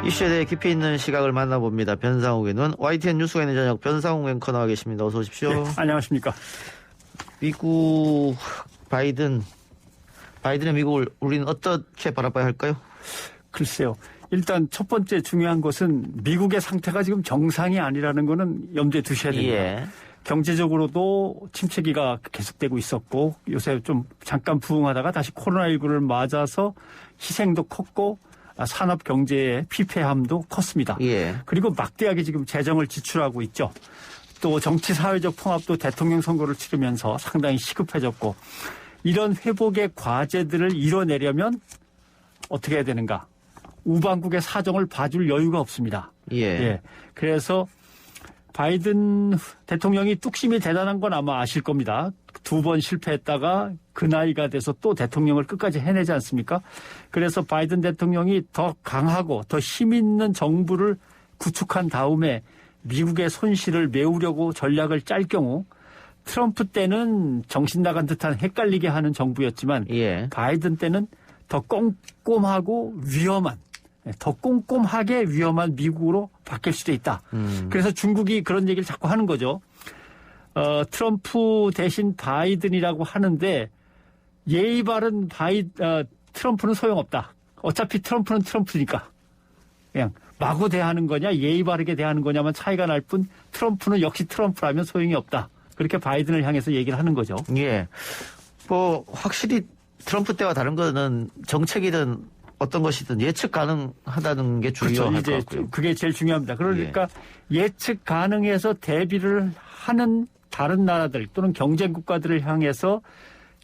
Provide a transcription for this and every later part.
이슈에 대해 깊이 있는 시각을 만나봅니다. 변상욱의 눈. YTN 뉴스가 있는 저녁 변상욱 앵커 나와 계십니다. 어서 오십시오. 네, 안녕하십니까. 미국 바이든의 미국을 우리는 어떻게 바라봐야 할까요? 글쎄요. 일단 첫 번째 중요한 것은 미국의 상태가 지금 정상이 아니라는 거는 염두에 두셔야 됩니다. 예. 경제적으로도 침체기가 계속되고 있었고 요새 좀 잠깐 부흥하다가 다시 코로나19를 맞아서 희생도 컸고 산업 경제의 피폐함도 컸습니다. 예. 그리고 막대하게 지금 재정을 지출하고 있죠. 또 정치 사회적 통합도 대통령 선거를 치르면서 상당히 시급해졌고 이런 회복의 과제들을 이뤄내려면 어떻게 해야 되는가? 우방국의 사정을 봐줄 여유가 없습니다. 예. 그래서 바이든 대통령이 뚝심이 대단한 건 아마 아실 겁니다. 2번 실패했다가 그 나이가 돼서 또 대통령을 끝까지 해내지 않습니까? 그래서 바이든 대통령이 더 강하고 더 힘 있는 정부를 구축한 다음에 미국의 손실을 메우려고 전략을 짤 경우 트럼프 때는 정신 나간 듯한 헷갈리게 하는 정부였지만 예. 바이든 때는 더 꼼꼼하고 위험한 더 꼼꼼하게 위험한 미국으로 바뀔 수도 있다. 그래서 중국이 그런 얘기를 자꾸 하는 거죠. 트럼프 대신 바이든이라고 하는데 예의 바른 트럼프는 소용없다. 어차피 트럼프는 트럼프니까. 그냥 마구 대하는 거냐 예의 바르게 대하는 거냐만 차이가 날 뿐 트럼프는 역시 트럼프라면 소용이 없다. 그렇게 바이든을 향해서 얘기를 하는 거죠. 예. 뭐 확실히 트럼프 때와 다른 거는 정책이든 어떤 것이든 예측 가능하다는 게 중요할 것 같고요. 그게 제일 중요합니다. 그러니까 예측 가능해서 대비를 하는 다른 나라들 또는 경쟁 국가들을 향해서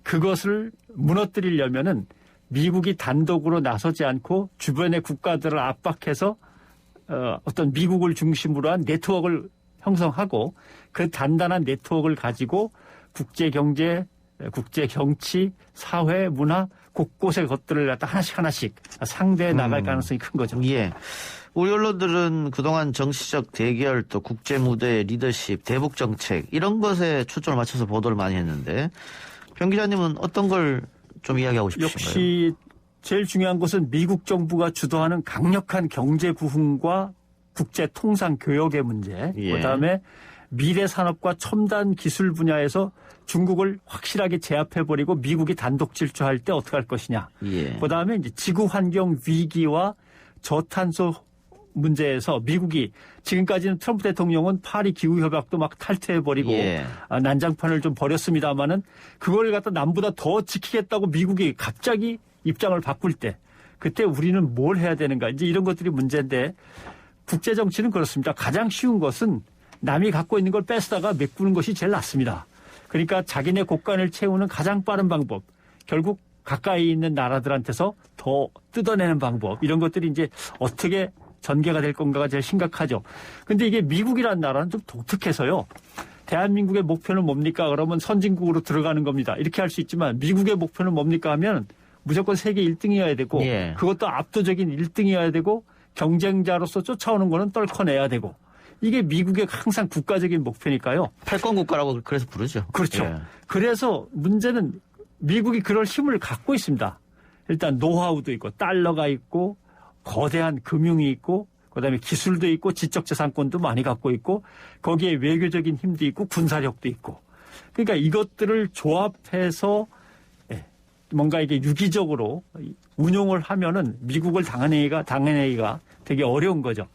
그것을 무너뜨리려면은 미국이 단독으로 나서지 않고 주변의 국가들을 압박해서 어떤 미국을 중심으로 한 네트워크를 형성하고 그 단단한 네트워크를 가지고 국제 경제, 국제 정치, 사회, 문화 곳곳의 것들을 갖다 하나씩 상대해 나갈 가능성이 큰 거죠. 예. 우리 언론들은 그동안 정치적 대결 또 국제 무대 리더십, 대북 정책 이런 것에 초점을 맞춰서 보도를 많이 했는데 변 기자님은 어떤 걸 좀 이야기하고 싶으신가요? 역시 제일 중요한 것은 미국 정부가 주도하는 강력한 경제 부흥과 국제 통상 교역의 문제, 예. 그다음에 미래 산업과 첨단 기술 분야에서 중국을 확실하게 제압해버리고 미국이 단독 질주할 때 어떻게 할 것이냐. 예. 그다음에 이제 지구 환경 위기와 저탄소 문제에서 미국이 지금까지는 트럼프 대통령은 파리 기후협약도 막 탈퇴해버리고 예. 난장판을 좀 벌였습니다마는 그걸 갖다 남보다 더 지키겠다고 미국이 갑자기 입장을 바꿀 때 그때 우리는 뭘 해야 되는가. 이제 이런 것들이 문제인데 국제정치는 그렇습니다. 가장 쉬운 것은 남이 갖고 있는 걸 뺏다가 메꾸는 것이 제일 낫습니다. 그러니까 자기네 곳간을 채우는 가장 빠른 방법. 결국 가까이 있는 나라들한테서 더 뜯어내는 방법. 이런 것들이 이제 어떻게 전개가 될 건가가 제일 심각하죠. 근데 이게 미국이라는 나라는 좀 독특해서요. 대한민국의 목표는 뭡니까? 그러면 선진국으로 들어가는 겁니다. 이렇게 할 수 있지만 미국의 목표는 뭡니까 하면 무조건 세계 1등이어야 되고 예. 그것도 압도적인 1등이어야 되고 경쟁자로서 쫓아오는 거는 떨커내야 되고 이게 미국의 항상 국가적인 목표니까요. 패권 국가라고 그래서 부르죠. 그렇죠. 예. 그래서 문제는 미국이 그럴 힘을 갖고 있습니다. 일단 노하우도 있고 달러가 있고 거대한 금융이 있고 그다음에 기술도 있고 지적재산권도 많이 갖고 있고 거기에 외교적인 힘도 있고 군사력도 있고 그러니까 이것들을 조합해서 뭔가 이게 유기적으로 운용을 하면은 미국을 당해내기가 되게 어려운 거죠.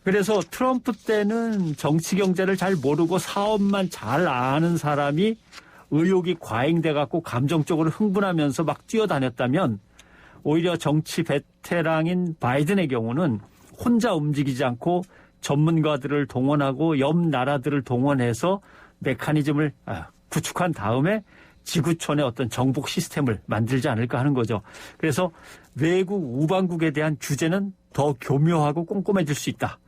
그래서 트럼프 때는 정치 경제를 잘 모르고 사업만 잘 아는 사람이 의욕이 과잉돼 갖고 감정적으로 흥분하면서 막 뛰어다녔다면 오히려 정치 베테랑인 바이든의 경우는 혼자 움직이지 않고 전문가들을 동원하고 옆 나라들을 동원해서 메커니즘을 구축한 다음에 지구촌의 어떤 정복 시스템을 만들지 않을까 하는 거죠. 그래서 외국 우방국에 대한 규제는 더 교묘하고 꼼꼼해질 수 있다.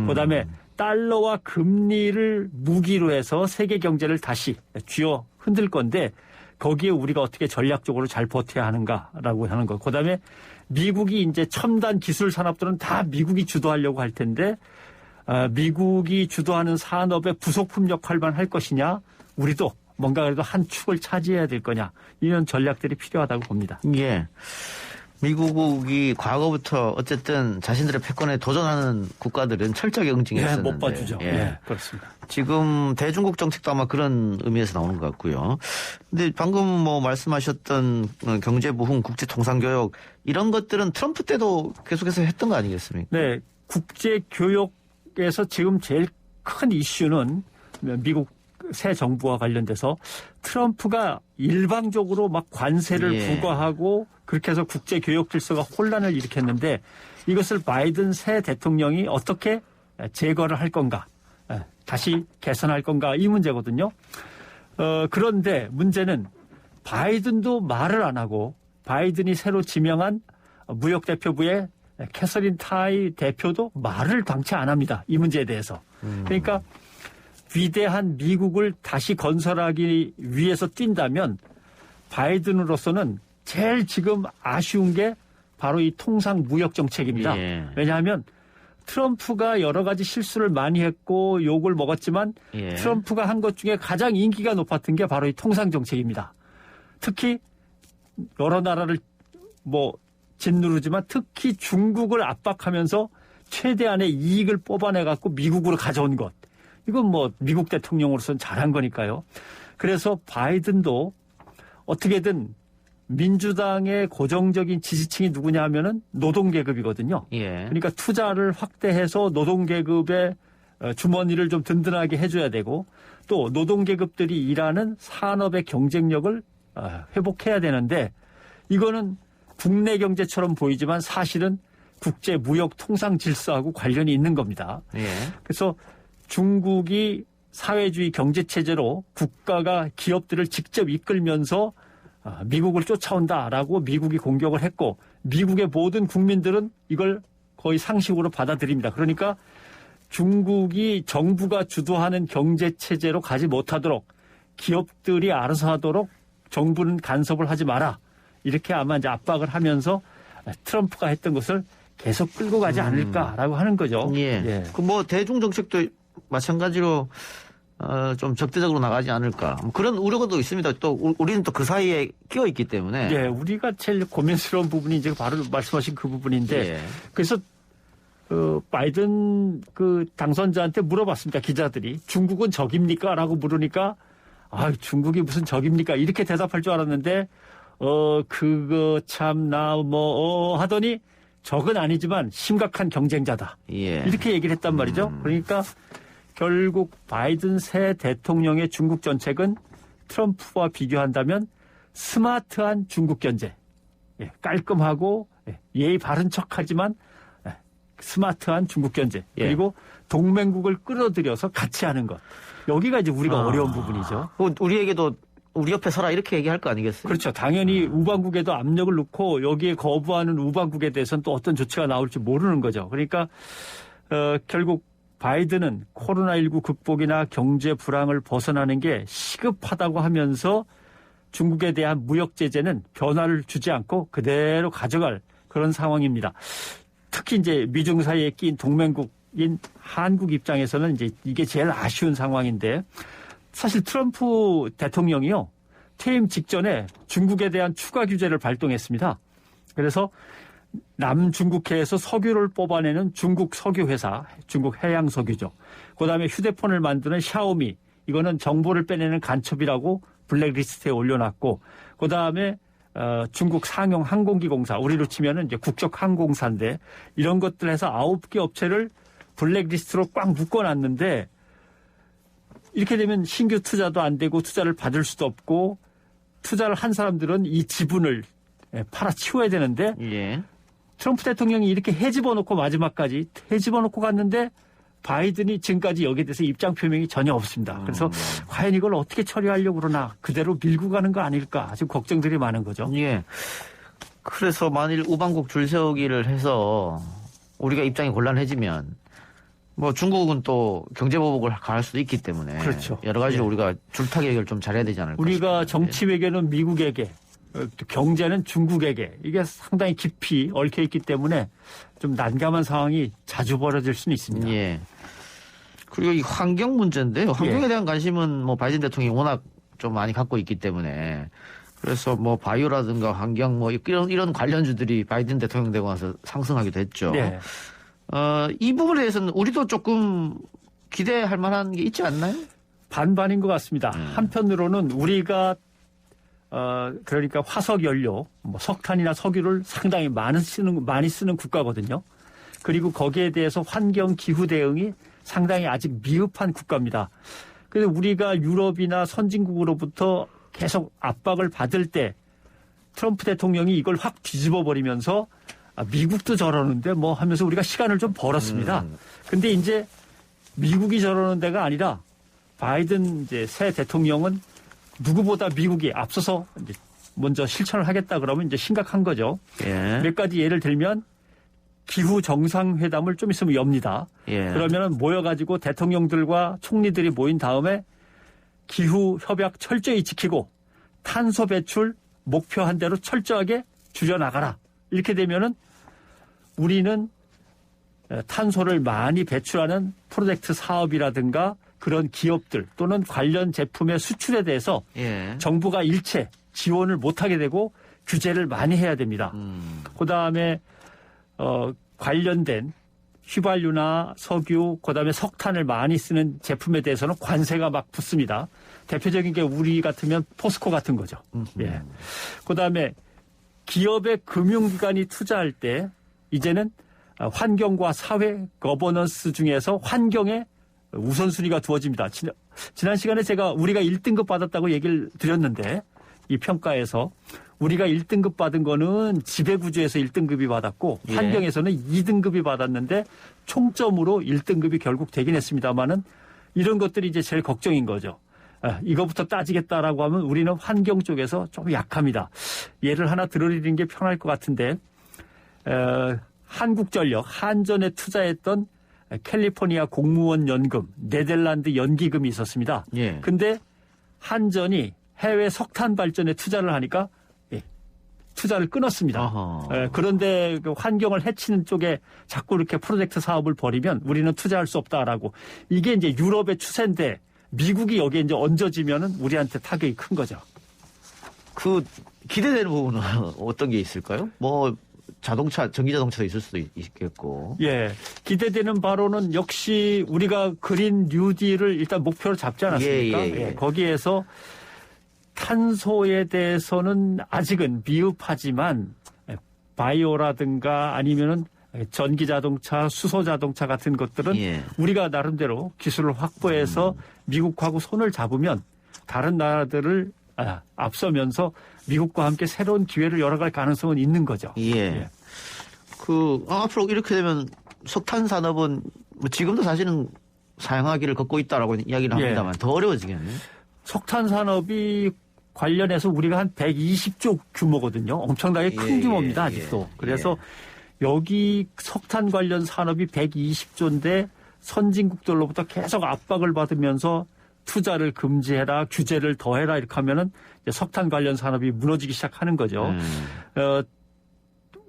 그다음에 달러와 금리를 무기로 해서 세계 경제를 다시 쥐어 흔들 건데 거기에 우리가 어떻게 전략적으로 잘 버텨야 하는가라고 하는 거. 그다음에 미국이 이제 첨단 기술 산업들은 다 미국이 주도하려고 할 텐데 미국이 주도하는 산업의 부속품 역할만 할 것이냐. 우리도 뭔가 그래도 한 축을 차지해야 될 거냐. 이런 전략들이 필요하다고 봅니다. 예. 미국이 과거부터 어쨌든 자신들의 패권에 도전하는 국가들은 철저하게 응징했었는데. 못 봐주죠. 예, 그렇습니다. 지금 대중국 정책도 아마 그런 의미에서 나오는 것 같고요. 근데 방금 뭐 말씀하셨던 경제 부흥, 국제 통상교역 이런 것들은 트럼프 때도 계속해서 했던 거 아니겠습니까? 네, 국제 교역에서 지금 제일 큰 이슈는 미국 새 정부와 관련돼서 트럼프가 일방적으로 막 관세를 예. 부과하고 그렇게 해서 국제 교역 질서가 혼란을 일으켰는데 이것을 바이든 새 대통령이 어떻게 제거를 할 건가, 다시 개선할 건가 이 문제거든요. 그런데 문제는 바이든도 말을 안 하고 바이든이 새로 지명한 무역대표부의 캐서린 타이 대표도 말을 당최 안 합니다. 이 문제에 대해서. 그러니까 위대한 미국을 다시 건설하기 위해서 뛴다면 바이든으로서는 제일 지금 아쉬운 게 바로 이 통상 무역 정책입니다. 예. 왜냐하면 트럼프가 여러 가지 실수를 많이 했고 욕을 먹었지만 예. 트럼프가 한 것 중에 가장 인기가 높았던 게 바로 이 통상 정책입니다. 특히 여러 나라를 뭐 짓누르지만 특히 중국을 압박하면서 최대한의 이익을 뽑아내 갖고 미국으로 가져온 것. 이건 뭐 미국 대통령으로서는 잘한 거니까요. 그래서 바이든도 어떻게든 민주당의 고정적인 지지층이 누구냐 하면은 노동계급이거든요. 예. 그러니까 투자를 확대해서 노동계급의 주머니를 좀 든든하게 해줘야 되고 또 노동계급들이 일하는 산업의 경쟁력을 회복해야 되는데 이거는 국내 경제처럼 보이지만 사실은 국제 무역 통상 질서하고 관련이 있는 겁니다. 예. 그래서 중국이 사회주의 경제체제로 국가가 기업들을 직접 이끌면서 미국을 쫓아온다라고 미국이 공격을 했고 미국의 모든 국민들은 이걸 거의 상식으로 받아들입니다. 그러니까 중국이 정부가 주도하는 경제체제로 가지 못하도록 기업들이 알아서 하도록 정부는 간섭을 하지 마라. 이렇게 아마 이제 압박을 하면서 트럼프가 했던 것을 계속 끌고 가지 않을까라고 하는 거죠. 예. 예. 그 뭐 대중 정책도 마찬가지로 좀 적대적으로 나가지 않을까. 뭐 그런 우려도 있습니다. 또 우리는 또 그 사이에 끼어 있기 때문에. 예, 우리가 제일 고민스러운 부분이 이제 바로 말씀하신 그 부분인데 예. 그래서 바이든 그 당선자한테 물어봤습니다. 기자들이 중국은 적입니까? 라고 물으니까 중국이 무슨 적입니까? 이렇게 대답할 줄 알았는데 그거 참나 하더니 적은 아니지만 심각한 경쟁자다. 예. 이렇게 얘기를 했단 말이죠. 그러니까 결국 바이든 새 대통령의 중국 정책은 트럼프와 비교한다면 스마트한 중국 견제. 예, 깔끔하고 예의 바른 척하지만 스마트한 중국 견제. 예. 그리고 동맹국을 끌어들여서 같이 하는 것. 여기가 이제 우리가 어려운 부분이죠. 우리에게도 우리 옆에 서라 이렇게 얘기할 거 아니겠어요? 그렇죠. 당연히 우방국에도 압력을 넣고 여기에 거부하는 우방국에 대해서는 또 어떤 조치가 나올지 모르는 거죠. 그러니까 결국 바이든은 코로나19 극복이나 경제 불황을 벗어나는 게 시급하다고 하면서 중국에 대한 무역 제재는 변화를 주지 않고 그대로 가져갈 그런 상황입니다. 특히 이제 미중 사이에 낀 동맹국인 한국 입장에서는 이제 이게 제일 아쉬운 상황인데 사실 트럼프 대통령이요. 퇴임 직전에 중국에 대한 추가 규제를 발동했습니다. 그래서 남중국해에서 석유를 뽑아내는 중국 석유회사, 중국 해양석유죠. 그다음에 휴대폰을 만드는 샤오미, 이거는 정보를 빼내는 간첩이라고 블랙리스트에 올려놨고 그다음에 중국 상용 항공기공사, 우리로 치면은 이제 국적 항공사인데 이런 것들 해서 9개 업체를 블랙리스트로 꽉 묶어놨는데 이렇게 되면 신규 투자도 안 되고 투자를 받을 수도 없고 투자를 한 사람들은 이 지분을 팔아치워야 되는데 예. 트럼프 대통령이 이렇게 해집어놓고 마지막까지 해집어놓고 갔는데 바이든이 지금까지 여기에 대해서 입장 표명이 전혀 없습니다. 그래서 과연 이걸 어떻게 처리하려고 그러나 그대로 밀고 가는 거 아닐까 지금 걱정들이 많은 거죠. 예. 그래서 만일 우방국 줄 세우기를 해서 우리가 입장이 곤란해지면 뭐 중국은 또 경제보복을 가할 수도 있기 때문에 그렇죠. 여러 가지로 우리가 줄타기를 좀 잘해야 되지 않을까 우리가 싶습니다. 정치 외교는 미국에게 또 경제는 중국에게 이게 상당히 깊이 얽혀 있기 때문에 좀 난감한 상황이 자주 벌어질 수는 있습니다. 예. 그리고 이 환경 문제인데요. 환경에 대한 관심은 뭐 바이든 대통령이 워낙 좀 많이 갖고 있기 때문에 그래서 뭐 바이오라든가 환경 뭐 이런 관련주들이 바이든 대통령 되고 나서 상승하기도 했죠. 네. 이 부분에 대해서는 우리도 조금 기대할 만한 게 있지 않나요? 반반인 것 같습니다. 한편으로는 우리가 그러니까 화석 연료, 뭐 석탄이나 석유를 상당히 많이 쓰는 국가거든요. 그리고 거기에 대해서 환경 기후 대응이 상당히 아직 미흡한 국가입니다. 그래서 우리가 유럽이나 선진국으로부터 계속 압박을 받을 때 트럼프 대통령이 이걸 확 뒤집어 버리면서 미국도 저러는데 뭐 하면서 우리가 시간을 좀 벌었습니다. 근데 이제 미국이 저러는 데가 아니라 바이든 이제 새 대통령은 누구보다 미국이 앞서서 이제 먼저 실천을 하겠다 그러면 이제 심각한 거죠. 예. 몇 가지 예를 들면 기후 정상회담을 좀 있으면 엽니다. 예. 그러면은 모여가지고 대통령들과 총리들이 모인 다음에 기후 협약 철저히 지키고 탄소 배출 목표한 대로 철저하게 줄여나가라. 이렇게 되면은 우리는 탄소를 많이 배출하는 프로젝트 사업이라든가 그런 기업들 또는 관련 제품의 수출에 대해서 예. 정부가 일체 지원을 못하게 되고 규제를 많이 해야 됩니다. 그다음에 관련된 휘발유나 석유, 그다음에 석탄을 많이 쓰는 제품에 대해서는 관세가 막 붙습니다. 대표적인 게 우리 같으면 포스코 같은 거죠. 예. 그다음에 기업의 금융기관이 투자할 때 이제는 환경과 사회 거버넌스 중에서 환경에 우선순위가 두어집니다. 지난 시간에 제가 우리가 1등급 받았다고 얘기를 드렸는데 이 평가에서 우리가 1등급 받은 거는 지배구조에서 1등급이 받았고 예. 환경에서는 2등급이 받았는데 총점으로 1등급이 결국 되긴 했습니다만은 이런 것들이 이제 제일 걱정인 거죠. 이거부터 따지겠다라고 하면 우리는 환경 쪽에서 좀 약합니다. 예를 하나 들어드리는 게 편할 것 같은데 한국전력 한전에 투자했던 캘리포니아 공무원 연금, 네덜란드 연기금이 있었습니다. 예. 근데 한전이 해외 석탄 발전에 투자를 하니까 투자를 끊었습니다. 그런데 그 환경을 해치는 쪽에 자꾸 이렇게 프로젝트 사업을 벌이면 우리는 투자할 수 없다라고. 이게 이제 유럽의 추세인데 미국이 여기에 이제 얹어지면은 우리한테 타격이 큰 거죠. 그 기대되는 부분은 어떤 게 있을까요? 뭐 자동차, 전기 자동차도 있을 수도 있겠고. 예. 기대되는 바로는 역시 우리가 그린 뉴딜을 일단 목표로 잡지 않았습니까? 예. 거기에서 탄소에 대해서는 아직은 미흡하지만 바이오라든가 아니면은 전기 자동차, 수소 자동차 같은 것들은 예. 우리가 나름대로 기술을 확보해서 미국하고 손을 잡으면 다른 나라들을 앞서면서 미국과 함께 새로운 기회를 열어갈 가능성은 있는 거죠. 예. 앞으로 이렇게 되면 석탄 산업은 뭐 지금도 사실은 사양하기를 걷고 있다라고 이야기를 합니다만 더 어려워지겠네요. 석탄 산업이 관련해서 우리가 한 120조 규모거든요. 엄청나게 큰 규모입니다, 아직도. 그래서 여기 석탄 관련 산업이 120조인데 선진국들로부터 계속 압박을 받으면서 투자를 금지해라, 규제를 더해라 이렇게 하면은 이제 석탄 관련 산업이 무너지기 시작하는 거죠.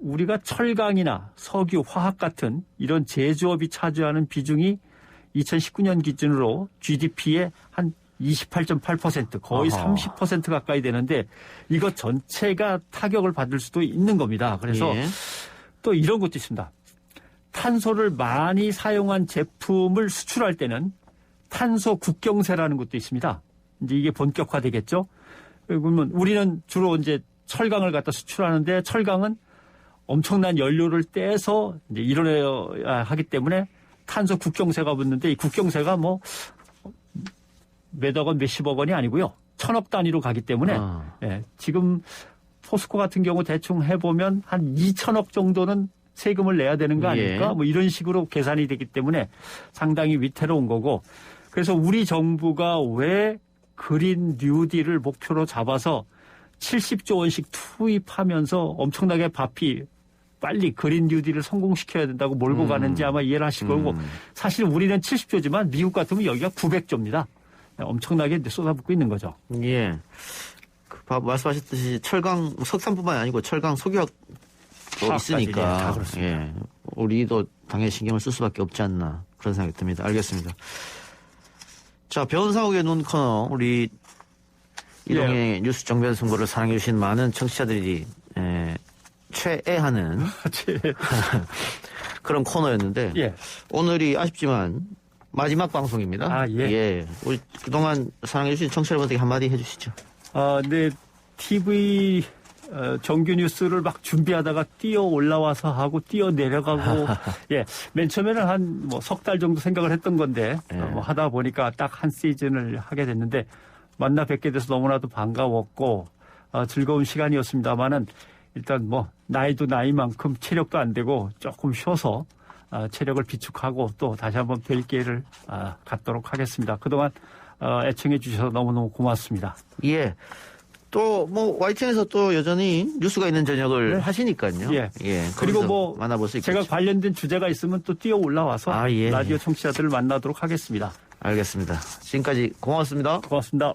우리가 철강이나 석유, 화학 같은 이런 제조업이 차지하는 비중이 2019년 기준으로 GDP의 한 28.8% 거의 30% 가까이 되는데 이것 전체가 타격을 받을 수도 있는 겁니다. 그래서 또 이런 것도 있습니다. 탄소를 많이 사용한 제품을 수출할 때는 탄소 국경세라는 것도 있습니다. 이제 이게 본격화되겠죠. 그러면 우리는 주로 이제 철강을 갖다 수출하는데 철강은 엄청난 연료를 떼서 이제 이뤄내야 하기 때문에 탄소 국경세가 붙는데 이 국경세가 뭐 몇억 원, 몇십억 원이 아니고요. 천억 단위로 가기 때문에 지금 포스코 같은 경우 대충 해보면 한 2천억 정도는 세금을 내야 되는 거 아닙니까? 뭐 이런 식으로 계산이 되기 때문에 상당히 위태로운 거고 그래서 우리 정부가 왜 그린 뉴딜을 목표로 잡아서 70조 원씩 투입하면서 엄청나게 바삐 빨리 그린 뉴딜을 성공시켜야 된다고 몰고 가는지 아마 이해를 하실 거고 사실 우리는 70조지만 미국 같으면 여기가 900조입니다. 엄청나게 쏟아붓고 있는 거죠. 예. 말씀하셨듯이 철강, 석탄뿐만 아니고 철강 석유학도 있으니까. 다 그렇습니다. 예. 우리도 당연히 신경을 쓸 수밖에 없지 않나 그런 생각이 듭니다. 알겠습니다. 자, 변상욱의 눈 코너. 우리 이동희 뉴스 정변 승부를 사랑해주신 많은 청취자들이 최애하는 그런 코너였는데 예. 오늘이 아쉽지만 마지막 방송입니다. 아, 예. 우리 그동안 사랑해주신 청취자 여러분들께 한마디 해주시죠. 네, TV 정규 뉴스를 막 준비하다가 뛰어 올라와서 하고 뛰어 내려가고 예, 맨 처음에는 한 뭐 석 달 정도 생각을 했던 건데 뭐 하다 보니까 딱 한 시즌을 하게 됐는데 만나 뵙게 돼서 너무나도 반가웠고 즐거운 시간이었습니다만은 일단 뭐 나이도 나이만큼 체력도 안 되고 조금 쉬어서 체력을 비축하고 또 다시 한번 뵐 기회를 갖도록 하겠습니다. 그동안 애청해 주셔서 너무너무 고맙습니다. 예. 또 뭐 YTN에서 또 여전히 뉴스가 있는 저녁을 네. 하시니까요. 예. 거기서 그리고 뭐 만나볼 수 있겠죠. 제가 관련된 주제가 있으면 또 뛰어 올라와서 예. 라디오 청취자들을 만나도록 하겠습니다. 알겠습니다. 지금까지 고맙습니다. 고맙습니다.